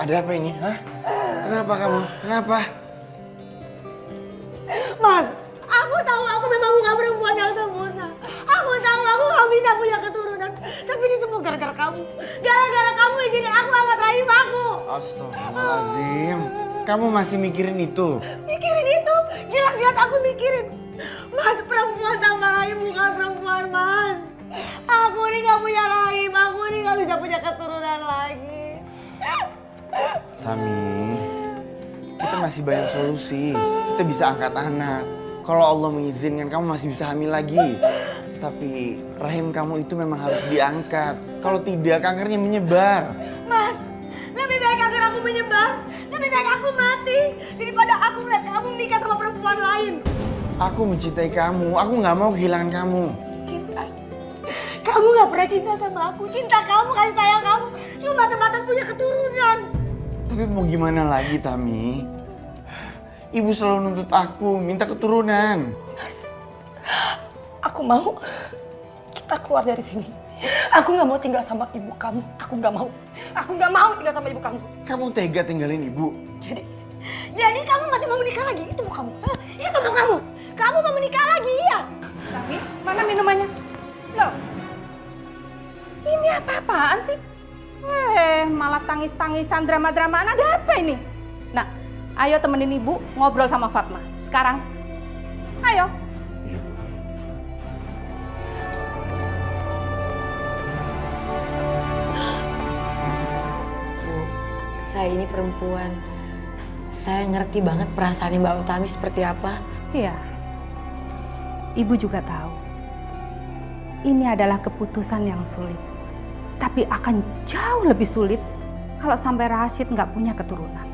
Ada apa ini? Hah? Kenapa kamu? Kenapa? Mas, aku tahu aku memang bukan perempuan yang sempurna. Aku tahu aku gak bisa punya keturunan. Tapi ini semua gara-gara kamu. Gara-gara kamu izinin aku angkat rahim aku. Astagfirullahaladzim. Kamu masih mikirin itu? Mikirin itu? Jelas-jelas aku mikirin. Mas, perempuan tanpa rahim bukan perempuan, Mas. Aku ini gak punya rahim. Aku ini gak bisa punya keturunan lagi. Tami, kita masih banyak solusi. Kita bisa angkat anak. Kalau Allah mengizinkan, kamu masih bisa hamil lagi. Tapi rahim kamu itu memang harus diangkat. Kalau tidak, kankernya menyebar. Mas, lebih baik kanker aku menyebar. Lebih baik aku mati. Daripada aku ngeliat kamu menikah sama perempuan lain. Aku mencintai kamu. Aku nggak mau kehilangan kamu. Cinta? Kamu gak pernah cinta sama aku. Cinta kamu, kasih sayang kamu cuma sebatas punya keturunan. Tapi mau gimana lagi, Tami? Ibu selalu nuntut aku, minta keturunan. Mas, aku mau kita keluar dari sini. Aku gak mau tinggal sama ibu kamu. Aku gak mau. Aku gak mau tinggal sama ibu kamu. Kamu tega tinggalin ibu? Jadi kamu masih mau menikah lagi? Itu mau kamu? Hah? Itu mau kamu? Kamu mau menikah lagi, iya? Tapi mana minumannya? Loh, ini apa-apaan sih? Malah tangis-tangisan, drama-dramaan, ada apa ini? Nah, ayo temenin ibu ngobrol sama Fatma. Sekarang, ayo. Bu, saya ini perempuan. Saya ngerti banget perasaan Mbak Utami seperti apa. Iya, ibu juga tahu. Ini adalah keputusan yang sulit. Tapi akan jauh lebih sulit kalau sampai Rashid nggak punya keturunan.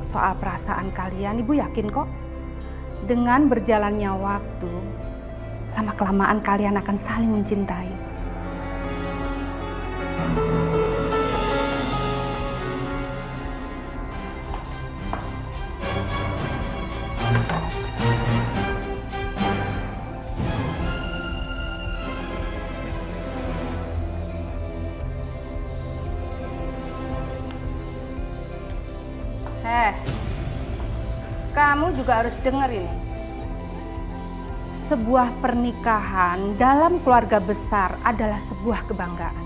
Soal perasaan kalian, ibu yakin kok. Dengan berjalannya waktu, lama-kelamaan kalian akan saling mencintai. Kamu juga harus dengar ini. Sebuah pernikahan dalam keluarga besar adalah sebuah kebanggaan.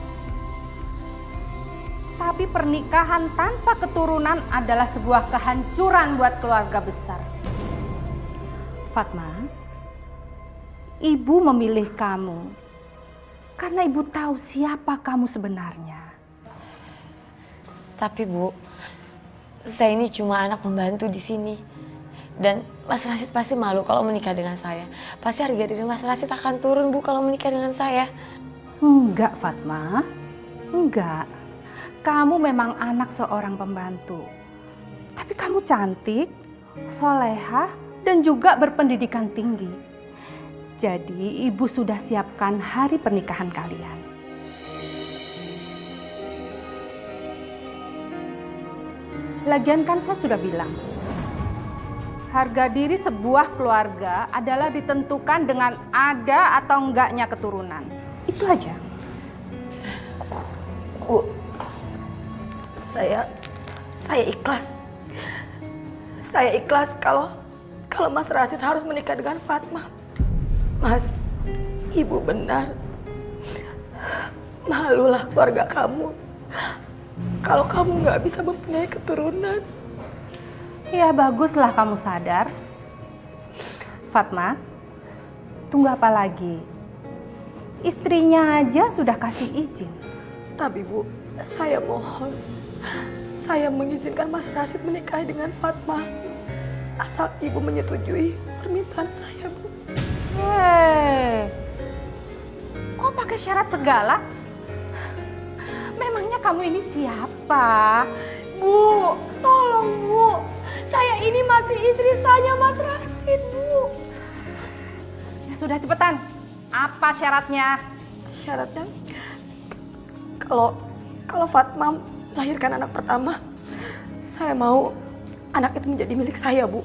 Tapi pernikahan tanpa keturunan adalah sebuah kehancuran buat keluarga besar. Fatma, ibu memilih kamu karena ibu tahu siapa kamu sebenarnya. Tapi Bu, saya ini cuma anak pembantu di sini. Dan Mas Rashid pasti malu kalau menikah dengan saya. Pasti harga diri Mas Rashid akan turun, Bu, kalau menikah dengan saya. Enggak, Fatma. Enggak. Kamu memang anak seorang pembantu. Tapi kamu cantik, solehah, dan juga berpendidikan tinggi. Jadi ibu sudah siapkan hari pernikahan kalian. Lagian kan saya sudah bilang, harga diri sebuah keluarga adalah ditentukan dengan ada atau enggaknya keturunan. Itu aja. Bu, saya ikhlas. Saya ikhlas kalau Mas Rashid harus menikah dengan Fatma. Mas, ibu benar. Malulah keluarga kamu kalau kamu nggak bisa mempunyai keturunan. Ya baguslah kamu sadar. Fatma, tunggu apa lagi? Istrinya aja sudah kasih izin. Tapi Bu, saya mohon. Saya mengizinkan Mas Rashid menikah dengan Fatma. Asal ibu menyetujui permintaan saya, Bu. Kok pakai syarat segala? Memangnya kamu ini siapa? Bu, tolong Bu. Saya ini masih istri sahnya Mas Rashid, Bu. Ya sudah, cepetan. Apa syaratnya? Syaratnya kalau Fatma melahirkan anak pertama, saya mau anak itu menjadi milik saya, Bu.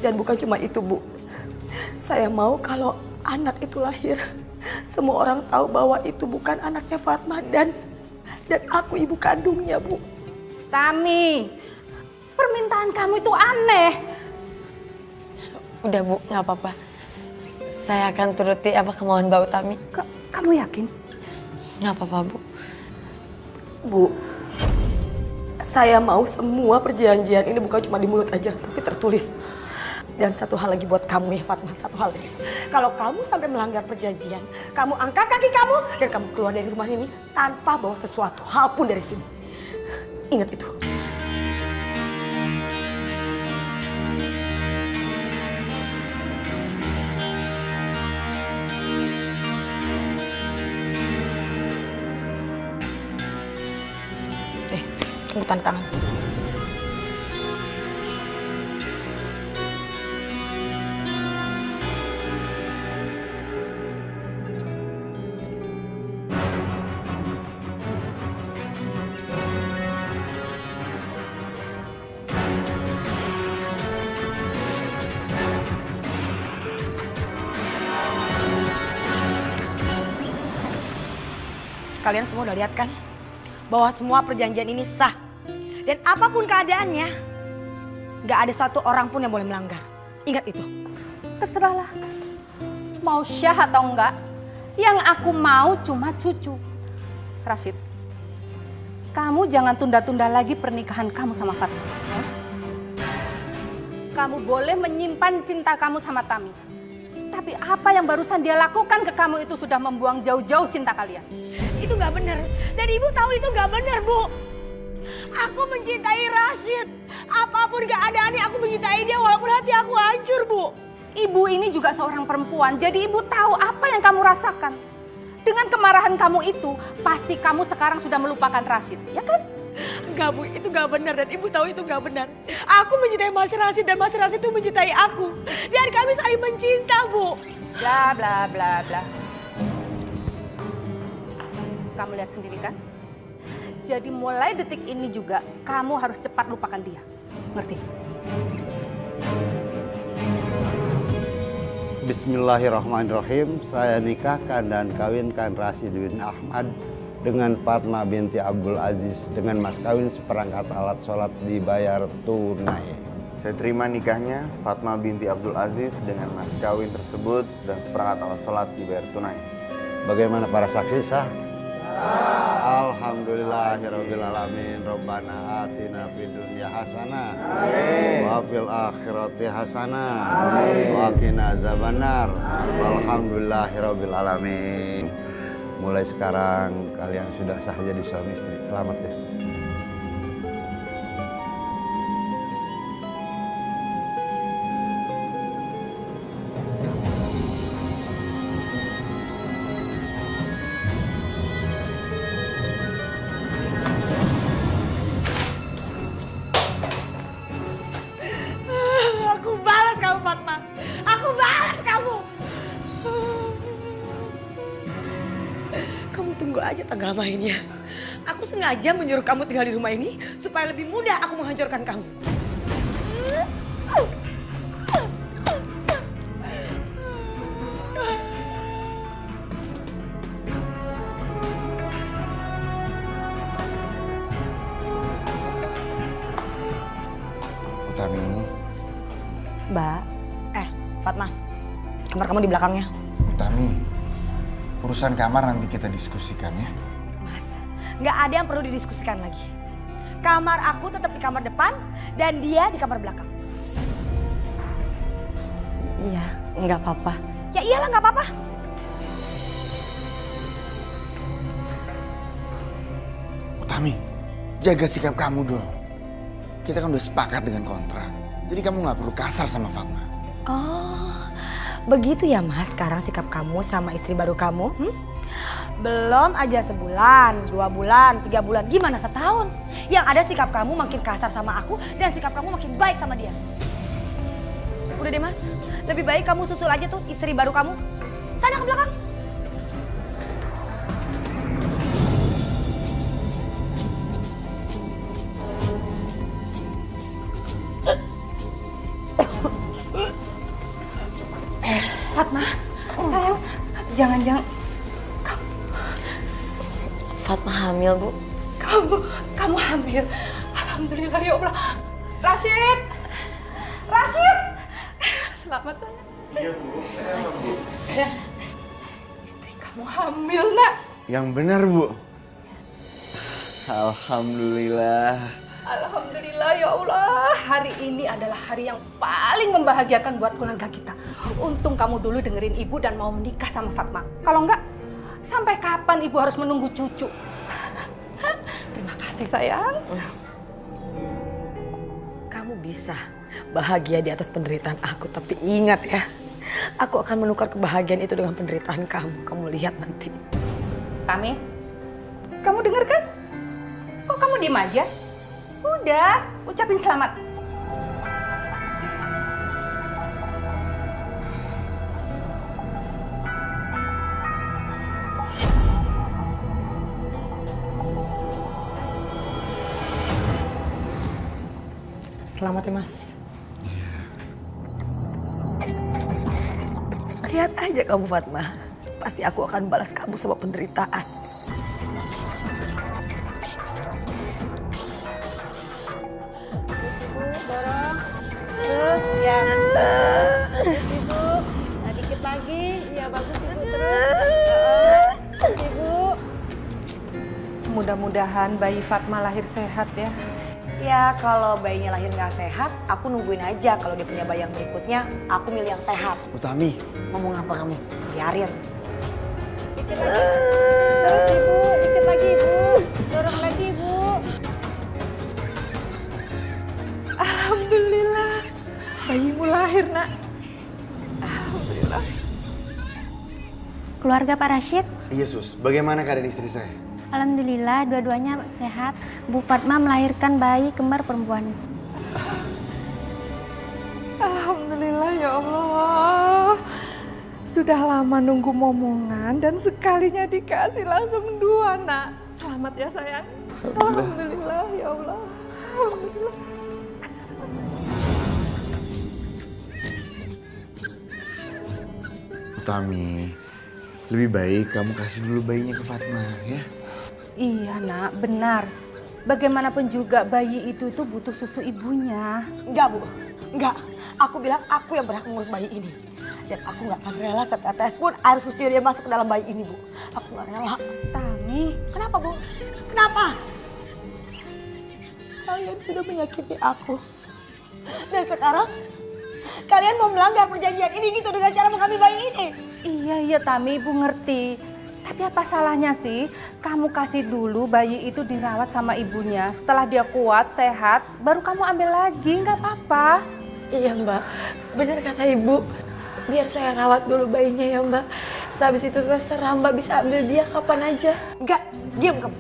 Dan bukan cuma itu, Bu. Saya mau kalau anak itu lahir, semua orang tahu bahwa itu bukan anaknya Fatma dan aku ibu kandungnya, Bu. Tami, permintaan kamu itu aneh. Udah Bu, nggak apa-apa. Saya akan turuti apa kemauan Mbak Utami. Kamu yakin? Nggak apa-apa Bu. Bu, saya mau semua perjanjian ini bukan cuma di mulut aja, tapi tertulis. Dan satu hal lagi buat kamu ya Fatma, satu hal lagi. Kalau kamu sampai melanggar perjanjian, kamu angkat kaki kamu dan kamu keluar dari rumah ini tanpa bawa sesuatu hal pun dari sini. Ingat itu. Tunggu tanda tangan. Kalian semua udah lihat kan? Bahwa semua perjanjian ini sah. Dan apapun keadaannya, gak ada satu orang pun yang boleh melanggar. Ingat itu. Terserahlah. Mau syah atau enggak, yang aku mau cuma cucu. Rashid, kamu jangan tunda-tunda lagi pernikahan kamu sama Fatma. Kamu boleh menyimpan cinta kamu sama Tami. Tapi apa yang barusan dia lakukan ke kamu itu sudah membuang jauh-jauh cinta kalian. Itu gak benar. Dan ibu tahu itu gak benar, Bu. Aku mencintai Rashid. Apapun keadaannya aku mencintai dia walaupun hati aku hancur, Bu. Ibu ini juga seorang perempuan, jadi ibu tahu apa yang kamu rasakan. Dengan kemarahan kamu itu, pasti kamu sekarang sudah melupakan Rashid, ya kan? Enggak, Bu, itu gak benar dan ibu tahu itu gak benar. Aku mencintai Mas Rashid dan Mas Rashid itu mencintai aku. Dan kami saling mencinta, Bu. Bla bla bla bla. Kamu lihat sendiri kan? Jadi mulai detik ini juga kamu harus cepat lupakan dia. Ngerti? Bismillahirrahmanirrahim. Saya nikahkan dan kawinkan Rashid bin Ahmad dengan Fatma binti Abdul Aziz dengan mas kawin seperangkat alat sholat dibayar tunai. Saya terima nikahnya Fatma binti Abdul Aziz dengan mas kawin tersebut dan seperangkat alat sholat dibayar tunai. Bagaimana para saksi sah? Alhamdulillahirrabbilalamin. Rabbana atina fid dunya hasanah wa fil akhirati hasanah wa qina azabannar. Alhamdulillahirabbil. Mulai sekarang kalian sudah sah jadi suami istri. Selamat ya. Aku balas kamu, Fatma. Aku balas kamu. Kamu tunggu aja tanggal mainnya. Aku sengaja menyuruh kamu tinggal di rumah ini supaya lebih mudah aku menghancurkan kamu. Utami, Mbak. Fatma, kamar kamu di belakangnya. Utami, urusan kamar nanti kita diskusikan ya. Mas, nggak ada yang perlu didiskusikan lagi. Kamar aku tetap di kamar depan dan dia di kamar belakang. Iya, nggak apa-apa. Ya iyalah nggak apa-apa. Utami, jaga sikap kamu dong. Kita kan udah sepakat dengan kontrak. Jadi kamu nggak perlu kasar sama Fatma. Oh, begitu ya Mas sekarang sikap kamu sama istri baru kamu? Belum aja sebulan, 2 bulan, 3 bulan, gimana setahun? Yang ada sikap kamu makin kasar sama aku dan sikap kamu makin baik sama dia. Udah deh Mas, lebih baik kamu susul aja tuh istri baru kamu. Sana ke belakang. Fatma, saya Jangan-jangan Fatma hamil, Bu. kamu hamil. Alhamdulillah ya Allah. Rashid. Rashid. Selamat sayang. Iya Bu, kenapa Bu? Sayang, istri kamu hamil, Nak. Yang benar Bu. Alhamdulillah. Alhamdulillah ya Allah. Hari ini adalah hari yang paling membahagiakan buat keluarga kita. Untung kamu dulu dengerin ibu dan mau menikah sama Fatma. Kalau enggak, sampai kapan ibu harus menunggu cucu? Terima kasih sayang. Kamu bisa bahagia di atas penderitaan aku, tapi ingat ya, aku akan menukar kebahagiaan itu dengan penderitaan kamu. Kamu lihat nanti. Tami, kamu denger kan? Kok kamu diem aja? Udah, ucapin selamat. Selamat ya, Mas. Lihat aja kamu, Fatma. Pasti aku akan balas kamu sama penderitaan. Ya. Ibu, nah dikit lagi. Ya bagus Ibu terus. Ibu. Mudah-mudahan bayi Fatma lahir sehat ya. Ya kalau bayinya lahir nggak sehat, aku nungguin aja. Kalau dia punya bayi yang berikutnya, aku milih yang sehat. Utami, ngomong apa kamu? Biarin. Dikit lagi. Terus Ibu, dikit lagi Ibu. Dorong lagi Ibu. Alhamdulillah. Bayimu lahir, Nak. Alhamdulillah. Keluarga Pak Rashid, Iya Sus, bagaimana keadaan istri saya? alhamdulillah dua-duanya sehat. Bu Fatma melahirkan bayi kembar perempuan. Alhamdulillah ya Allah. Sudah lama nunggu momongan dan sekalinya dikasih langsung 2 Nak. Selamat ya sayang. Alhamdulillah ya Allah. Alhamdulillah. Utami, lebih baik kamu kasih dulu bayinya ke Fatma ya. Iya Nak, benar. Bagaimanapun juga bayi itu tuh butuh susu ibunya. Enggak, Bu. Enggak. Aku bilang aku yang berhak mengurus bayi ini. Dan aku nggak akan rela setetes pun air susunya dia masuk ke dalam bayi ini, Bu. Aku nggak rela. Tami, Kenapa, Bu? Kenapa? Kalian sudah menyakiti aku. Dan sekarang kalian mau melanggar perjanjian ini gitu dengan cara mengambil bayi ini. iya Tami, Ibu ngerti. Tapi apa salahnya sih kamu kasih dulu bayi itu dirawat sama ibunya. Setelah dia kuat, sehat, baru kamu ambil lagi, nggak apa-apa. Iya, Mbak. Benar kata Ibu. Biar saya rawat dulu bayinya ya, Mbak. Sehabis itu terserah Mbak bisa ambil dia kapan aja. Enggak, diam kamu.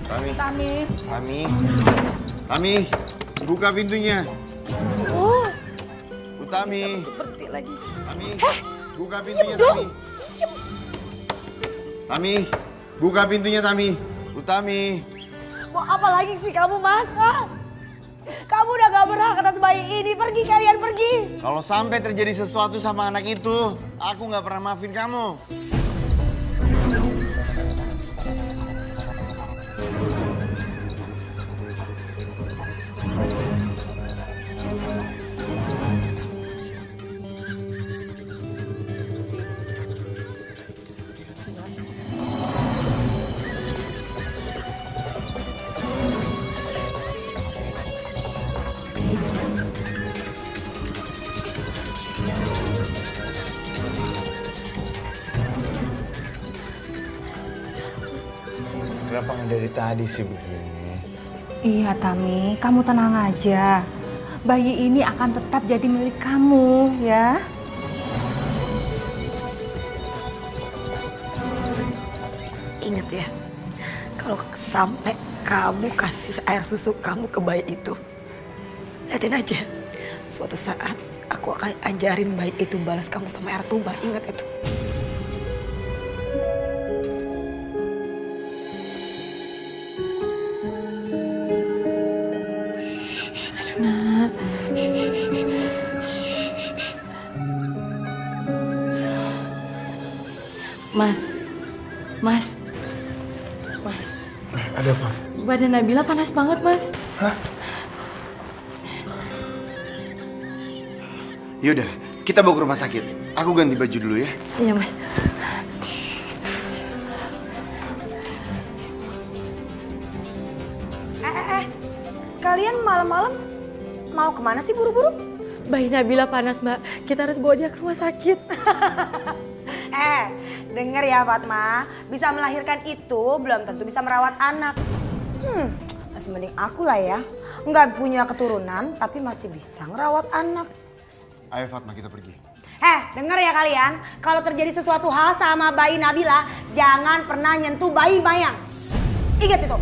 Tami, Tami, Tami, Tami, buka pintunya. Oh, Utami, berhenti lagi. Tami, buka pintunya Tami. Tami, buka pintunya Tami. Utami. Mau apa lagi sih kamu, Mas? Hah? Kamu udah gak berhak atas bayi ini. Pergi kalian, pergi. Kalau sampai terjadi sesuatu sama anak itu, aku nggak pernah maafin kamu. Kenapa nggak dari tadi sih begini? iya Tami, kamu tenang aja. Bayi ini akan tetap jadi milik kamu ya. Ingat ya, kalau sampai kamu kasih air susu kamu ke bayi itu, lihatin aja. Suatu saat aku akan ajarin bayi itu balas kamu sama air tuba. Ingat itu. Mas. Ada apa? Badan Nabila panas banget, Mas. Yaudah, kita bawa ke rumah sakit. Aku ganti baju dulu ya. Iya, Mas. Kalian malam-malam mau kemana sih buru-buru? Bayi Nabila panas, Mbak. Kita harus bawa dia ke rumah sakit. Denger ya Fatma, bisa melahirkan itu belum tentu bisa merawat anak. Masih mending aku lah ya. Nggak punya keturunan tapi masih bisa ngerawat anak. Ayo Fatma, kita pergi. Denger ya kalian, kalau terjadi sesuatu hal sama bayi Nabila, jangan pernah nyentuh bayi Mayang. Ingat itu.